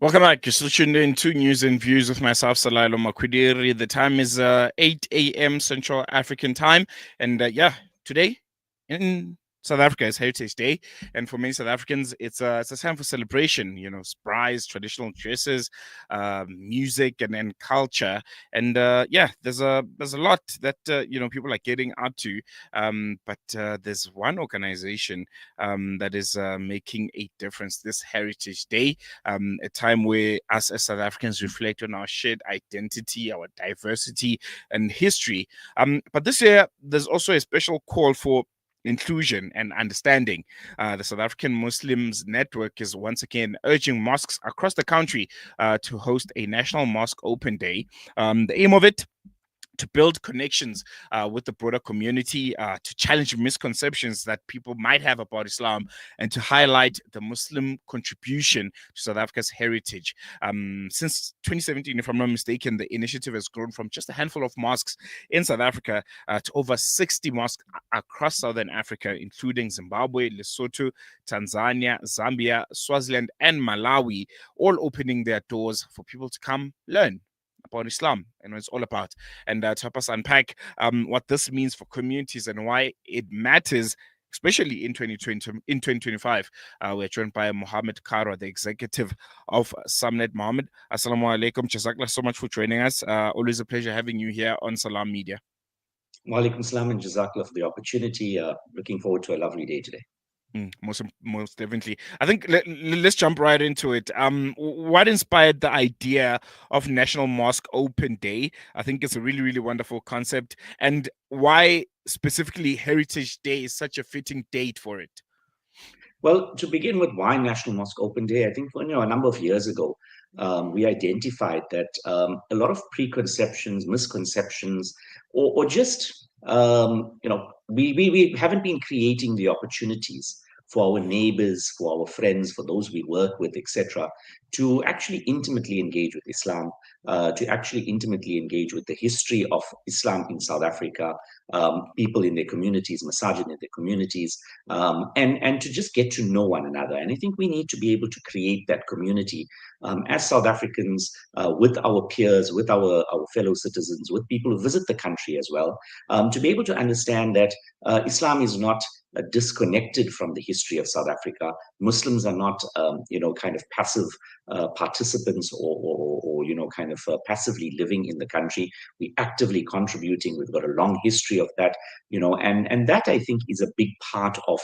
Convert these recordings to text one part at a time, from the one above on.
Welcome back. You're still tuned in to News and Views with myself, Salailo Makwidiri. The time is 8 a.m. Central African time. And today in South Africa is Heritage Day. And for many South Africans, it's a time for celebration, surprise, traditional dresses, music, and culture. And there's a lot that, people are getting up to. But there's one organization that is making a difference this Heritage Day, a time where us as South Africans reflect on our shared identity, our diversity, and history. But this year, there's also a special call for inclusion and understanding. The South African Muslims Network is once again urging mosques across the country to host a National Mosque Open Day. The aim of it, to build connections with the broader community, to challenge misconceptions that people might have about Islam, and to highlight the Muslim contribution to South Africa's heritage. Since 2017, if I'm not mistaken, the initiative has grown from just a handful of mosques in South Africa to over 60 mosques across Southern Africa, including Zimbabwe, Lesotho, Tanzania, Zambia, Swaziland, and Malawi, all opening their doors for people to come learn about Islam and what it's all about, and to help us unpack what this means for communities and why it matters, especially in 2020, in 2025. We're joined by Mohamed Kharwa, the executive of SAMNET. Mohamed, assalamu alaikum. Jazakallah so much for joining us. Always a pleasure having you here on Salam Media. Walaikum salam and jazakallah for the opportunity. Looking forward to a lovely day today. Most definitely. I think let's jump right into it. What inspired the idea of National Mosque Open Day? I think it's a really, really wonderful concept, and why specifically Heritage Day is such a fitting date for it. Well, to begin with, why National Mosque Open Day? I think a number of years ago, we identified that a lot of preconceptions, misconceptions, or just we haven't been creating the opportunities for our neighbors, for our friends, for those we work with, etc., to actually intimately engage with Islam, to actually intimately engage with the history of Islam in South Africa, people in their communities, masajid in their communities, and to just get to know one another. And I think we need to be able to create that community as South Africans, with our peers, with our fellow citizens, with people who visit the country as well, to be able to understand that Islam is not disconnected from the history of South Africa. Muslims are not, kind of passive participants or kind of passively living in the country. We're actively contributing. We've got a long history of that, and that I think is a big part of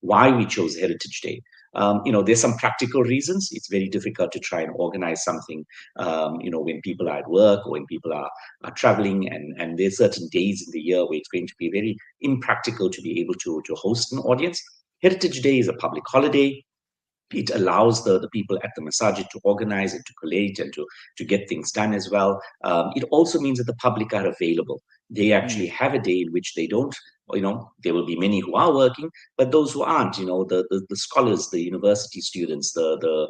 why we chose Heritage Day. There's some practical reasons. It's very difficult to try and organize something, when people are at work or when people are traveling, and there's certain days in the year where it's going to be very impractical to be able to host an audience. Heritage Day is a public holiday. It allows the people at the masajid to organize and to collate and to get things done as well. It also means that the public are available. They actually have a day in which they don't, there will be many who are working, but those who aren't, the scholars, the university students, the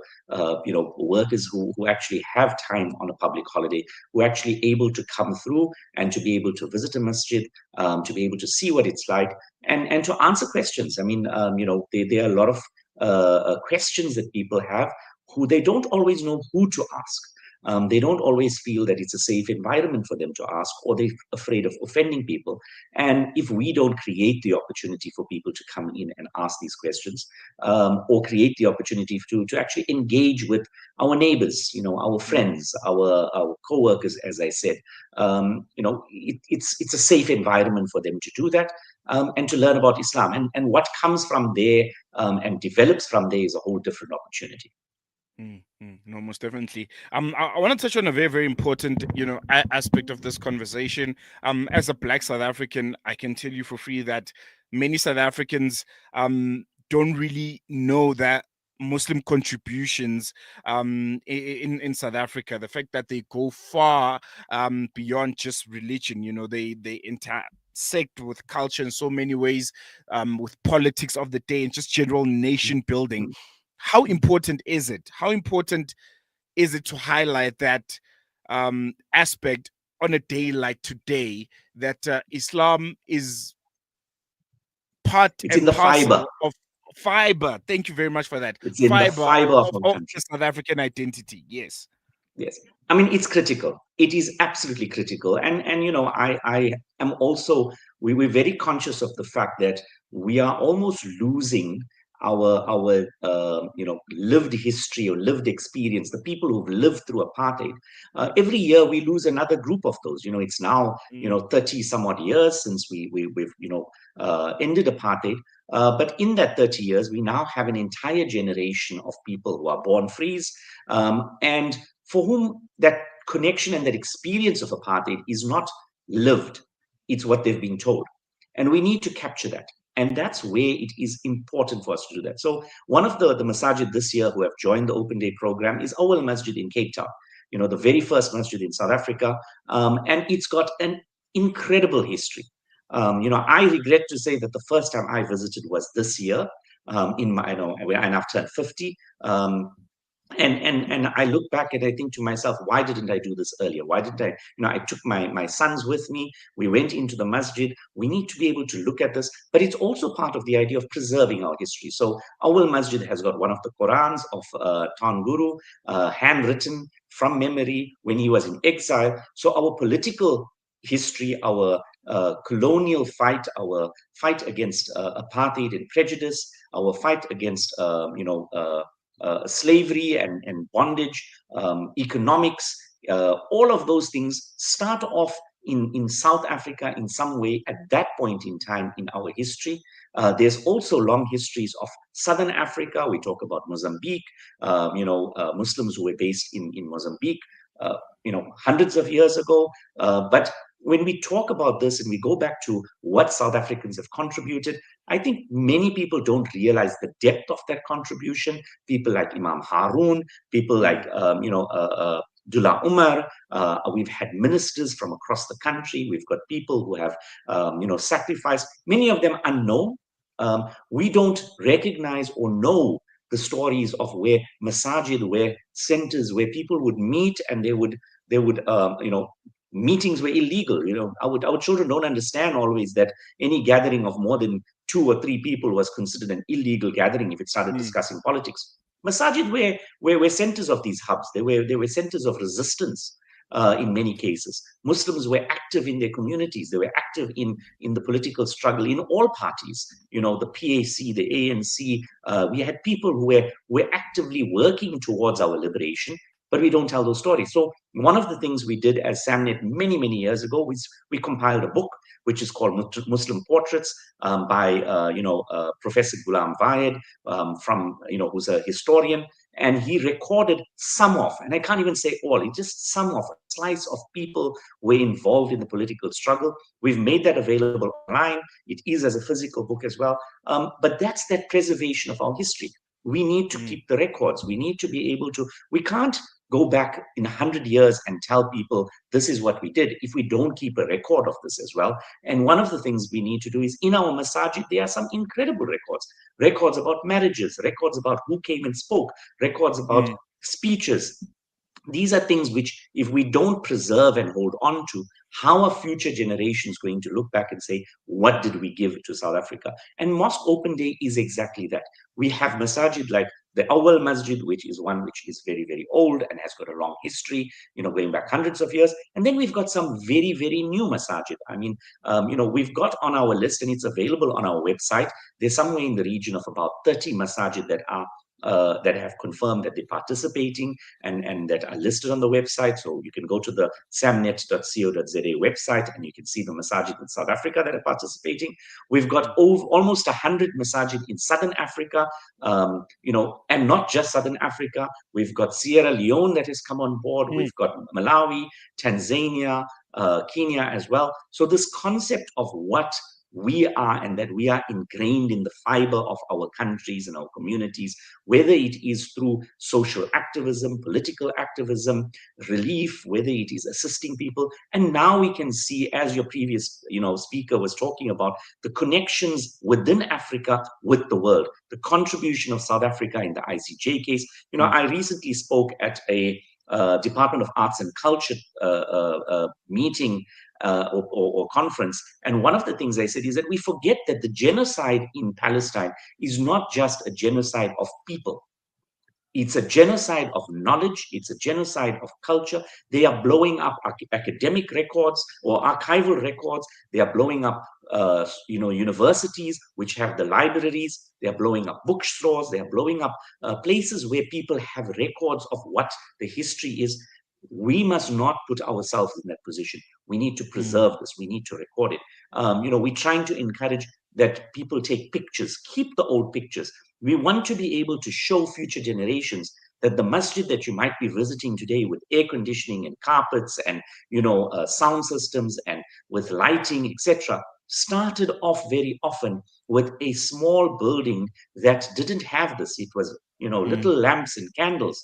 workers who actually have time on a public holiday, who are actually able to come through and to be able to visit a masjid, to be able to see what it's like, and to answer questions. I mean, there are a lot of questions that people have who they don't always know who to ask. They don't always feel that it's a safe environment for them to ask, or they're afraid of offending people. And if we don't create the opportunity for people to come in and ask these questions, or create the opportunity to actually engage with our neighbors, our friends, our co-workers, as I said, it's a safe environment for them to do that, and to learn about Islam. And what comes from there, and develops from there, is a whole different opportunity. No, most definitely. I want to touch on a very, very important, aspect of this conversation. As a Black South African, I can tell you for free that many South Africans don't really know that Muslim contributions in South Africa, the fact that they go far beyond just religion, they intersect with culture in so many ways, with politics of the day and just general nation building. How important is it? How important is it to highlight that aspect on a day like today, that Islam is part It's in and the fiber. parcel of Fiber. Thank you very much for that. It's in the Fiber fiber of our of the country. South African identity. Yes. Yes. I mean, it's critical. It is absolutely critical. And I am also, we're very conscious of the fact that we are almost losing our lived history or lived experience, the people who've lived through apartheid. Every year we lose another group of those. It's now, Mm. 30 some odd years since we've ended apartheid. But in that 30 years, we now have an entire generation of people who are born frees, and for whom that connection and that experience of apartheid is not lived. It's what they've been told. And we need to capture that. And that's where it is important for us to do that. So one of the masajid this year who have joined the Open Day program is Awal Masjid in Cape Town, the very first masjid in South Africa. And it's got an incredible history. I regret to say that the first time I visited was this year, in my, and I've turned 50. And I look back and I think to myself, why didn't I do this earlier? Why didn't I? I took my sons with me. We went into the masjid. We need to be able to look at this, but it's also part of the idea of preserving our history. So Awal Masjid has got one of the Qurans of Tan Guru, handwritten from memory when he was in exile. So our political history, our colonial fight, our fight against apartheid and prejudice, our fight against slavery and bondage, economics, all of those things start off in South Africa in some way at that point in time in our history. There's also long histories of Southern Africa. We talk about Mozambique, Muslims who were based in Mozambique, hundreds of years ago. But when we talk about this and we go back to what South Africans have contributed, I think many people don't realize the depth of that contribution. People like Imam Harun, people like, Dullah Umar. We've had ministers from across the country. We've got people who have, sacrificed, many of them unknown. We don't recognize or know the stories of where masajid, where centers, where people would meet and they would, meetings were illegal. Our children don't understand always that any gathering of more than 2 or 3 people was considered an illegal gathering if it started discussing politics. Masajid were centers of these hubs. They were centers of resistance. In many cases, Muslims were active in their communities. They were active in the political struggle in all parties. The PAC, the ANC. We had people who were actively working towards our liberation, but we don't tell those stories. So one of the things we did as SAMNET many, many years ago was we compiled a book which is called Muslim Portraits, by Professor Ghulam Vayed, who's a historian, and he recorded some of, and I can't even say all, it's just some of a slice of people who were involved in the political struggle. We've made that available online. It is as a physical book as well. But that's that preservation of our history. We need to keep the records. We need to be able to, we can't go back in 100 years and tell people this is what we did if we don't keep a record of this as well. And one of the things we need to do is in our masajid, there are some incredible records about marriages, records about who came and spoke, records about speeches. These are things which, if we don't preserve and hold on to, how are future generations going to look back and say, what did we give to South Africa? And Mosque Open Day is exactly that. We have masajid like the Awal Masjid, which is one which is very, very old and has got a long history, going back hundreds of years. And then we've got some very, very new masajid. I mean, we've got on our list, and it's available on our website, there's somewhere in the region of about 30 masajid that are that have confirmed that they're participating and that are listed on the website. So you can go to the samnet.co.za website and you can see the masajid in South Africa that are participating. We've got almost 100 masajid in Southern Africa, and not just Southern Africa. We've got Sierra Leone that has come on board. We've got Malawi, Tanzania, Kenya as well. So this concept of what we are and that we are ingrained in the fiber of our countries and our communities, whether it is through social activism, political activism, relief, whether it is assisting people. And now we can see, as your previous speaker was talking about, the connections within Africa with the world, the contribution of South Africa in the ICJ case. I recently spoke at a Department of Arts and Culture meeting, or conference. And one of the things I said is that we forget that the genocide in Palestine is not just a genocide of people. It's a genocide of knowledge. It's a genocide of culture. They are blowing up academic records or archival records. They are blowing up, universities which have the libraries. They are blowing up bookstores. They are blowing up places where people have records of what the history is. We must not put ourselves in that position. We need to Mm, preserve this. We need to record it. We're trying to encourage that people take pictures, keep the old pictures. We want to be able to show future generations that the masjid that you might be visiting today with air conditioning and carpets and sound systems and with lighting, etc., started off very often with a small building that didn't have this. It was mm, little lamps and candles.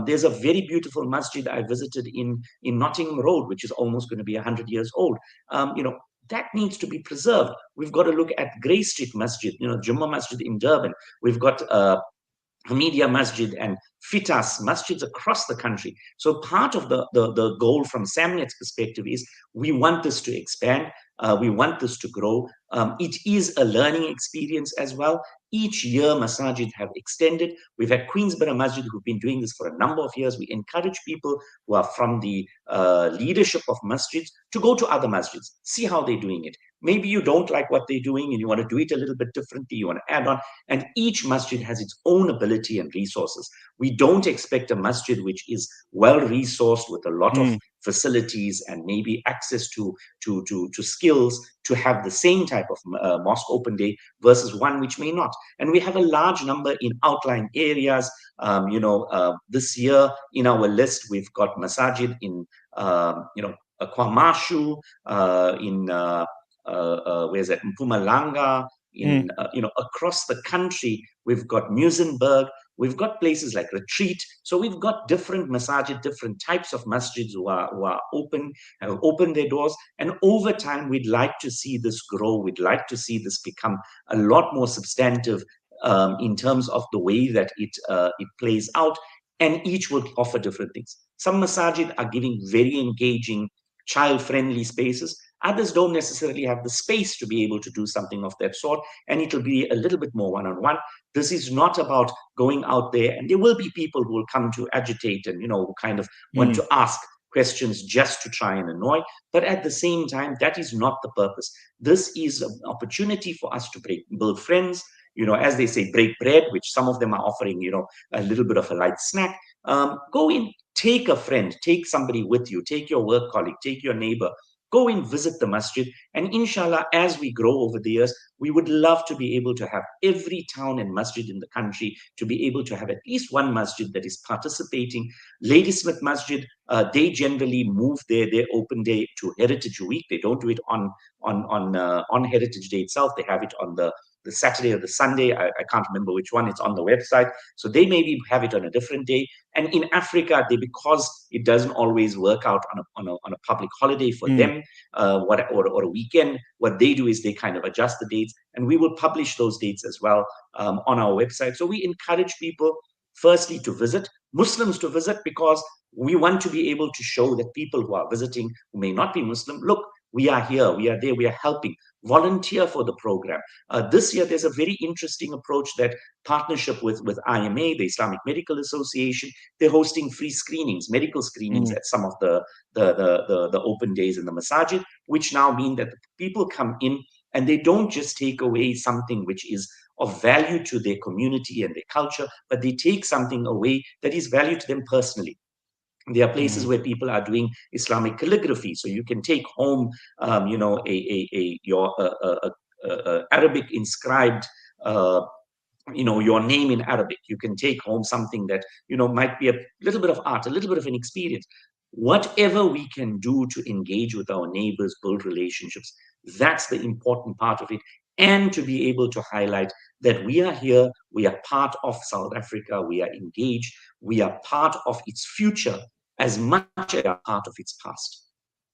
There's a very beautiful masjid I visited in Nottingham Road, which is almost going to be 100 years old. That needs to be preserved. We've got to look at Grey Street Masjid, Jummah Masjid in Durban. We've got Hamidia Masjid and Fitas masjids across the country. So part of the goal from SAMNET's perspective is we want this to expand. We want this to grow. It is a learning experience as well. Each year, masajid have extended. We've had Queensborough Masjid who've been doing this for a number of years. We encourage people who are from the leadership of masjids to go to other masjids, see how they're doing it. Maybe you don't like what they're doing and you want to do it a little bit differently. You want to add on. And each masjid has its own ability and resources. We don't expect a masjid which is well resourced with a lot of mm, facilities and maybe access to skills to have the same type of mosque open day versus one which may not. And we have a large number in outlying areas. This year in our list, we've got masajid in, Kwamashu, in where's that? Mpumalanga, mm, across the country. We've got Muizenberg. We've got places like Retreat. So we've got different masajid, different types of masjids who are open, have opened their doors. And over time, we'd like to see this grow. We'd like to see this become a lot more substantive in terms of the way that it plays out. And each will offer different things. Some masajid are giving very engaging, child-friendly spaces. Others don't necessarily have the space to be able to do something of that sort, and it'll be a little bit more one-on-one. This is not about going out there, and there will be people who will come to agitate and, who kind of want mm, to ask questions just to try and annoy. But at the same time, that is not the purpose. This is an opportunity for us to build friends, as they say, break bread, which some of them are offering, a little bit of a light snack. Go in, take a friend, take somebody with you, take your work colleague, take your neighbor, go and visit the masjid. And inshallah, as we grow over the years, we would love to be able to have every town and masjid in the country to be able to have at least one masjid that is participating. Ladysmith Masjid, they generally move their open day to Heritage Week. They don't do it on Heritage Day itself. They have it on the Saturday or the Sunday. I can't remember which one. It's on the website. So they maybe have it on a different day. And in Africa, because it doesn't always work out on a public holiday for mm. them, or a weekend, what they do is they kind of adjust the dates, and we will publish those dates as well on our website. So we encourage people, firstly, to visit, Muslims to visit, because we want to be able to show that people who are visiting, who may not be Muslim, look, we are here, we are there, we are helping. Volunteer for the program. This year, there's a very interesting approach that partnership with IMA, the Islamic Medical Association. They're hosting free screenings, medical screenings Mm, at some of the open days in the masajid, which now mean that people come in and they don't just take away something which is of value to their community and their culture, but they take something away that is value to them personally. There are places mm, where people are doing Islamic calligraphy, so you can take home, your Arabic inscribed, your name in Arabic. You can take home something that might be a little bit of art, a little bit of an experience. Whatever we can do to engage with our neighbors, build relationships, that's the important part of it. And to be able to highlight that we are here, we are part of South Africa, we are engaged, we are part of its future as much as we are part of its past.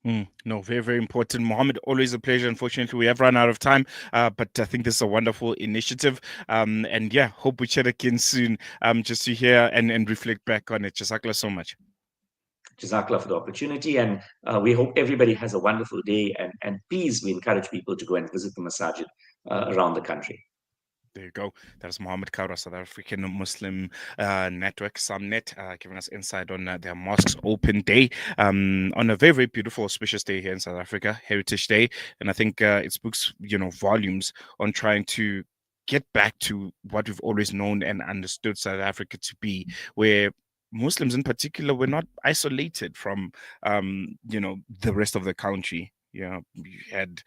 mm. No, very, very important. Mohammed, always a pleasure. Unfortunately, we have run out of time, but I think this is a wonderful initiative. And yeah, hope we chat again soon, just to hear and reflect back on it. Jazakallah so much. Jazakallah for the opportunity. And we hope everybody has a wonderful day. And please, we encourage people to go and visit the masajid around the country. There you go. That's Mohamed Kharwa, South African Muslim network, SAMNET, giving us insight on their mosques open day on a very, very beautiful, auspicious day here in South Africa, Heritage Day. And I think it speaks, volumes on trying to get back to what we've always known and understood South Africa to be, where Muslims in particular were not isolated from, the rest of the country. You had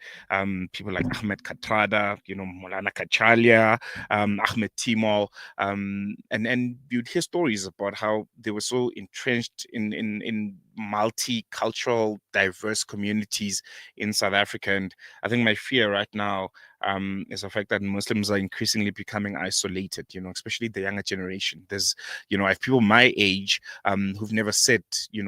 people like Ahmed Katrada, Molana Kachalia, Ahmed Timol, and you'd hear stories about how they were so entrenched in multicultural, diverse communities in South Africa. And I think my fear right now is the fact that Muslims are increasingly becoming isolated, especially the younger generation. I have people my age who've never set,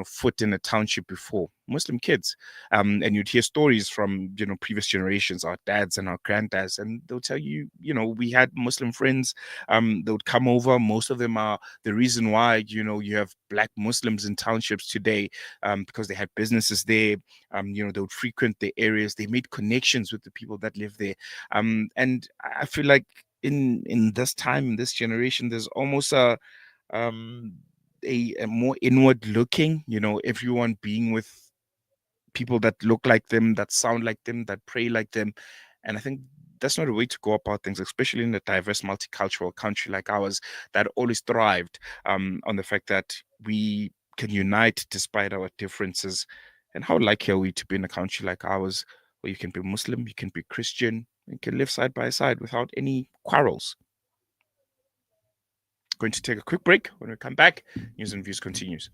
foot in a township before, Muslim kids. And you'd hear stories from, previous generations, our dads and our granddads, and they'll tell you, we had Muslim friends, they would come over. Most of them are the reason why, you have Black Muslims in townships today, because they had businesses there. They would frequent the areas. They made connections with the people that live there. And I feel like in this time, in this generation, there's almost um, a more inward looking, everyone being with people that look like them, that sound like them, that pray like them. And I think that's not a way to go about things, especially in a diverse, multicultural country like ours that always thrived on the fact that we can unite despite our differences. And how lucky are we to be in a country like ours where you can be Muslim, you can be Christian, and can live side by side without any quarrels. Going to take a quick break. When we come back, News and Views continues.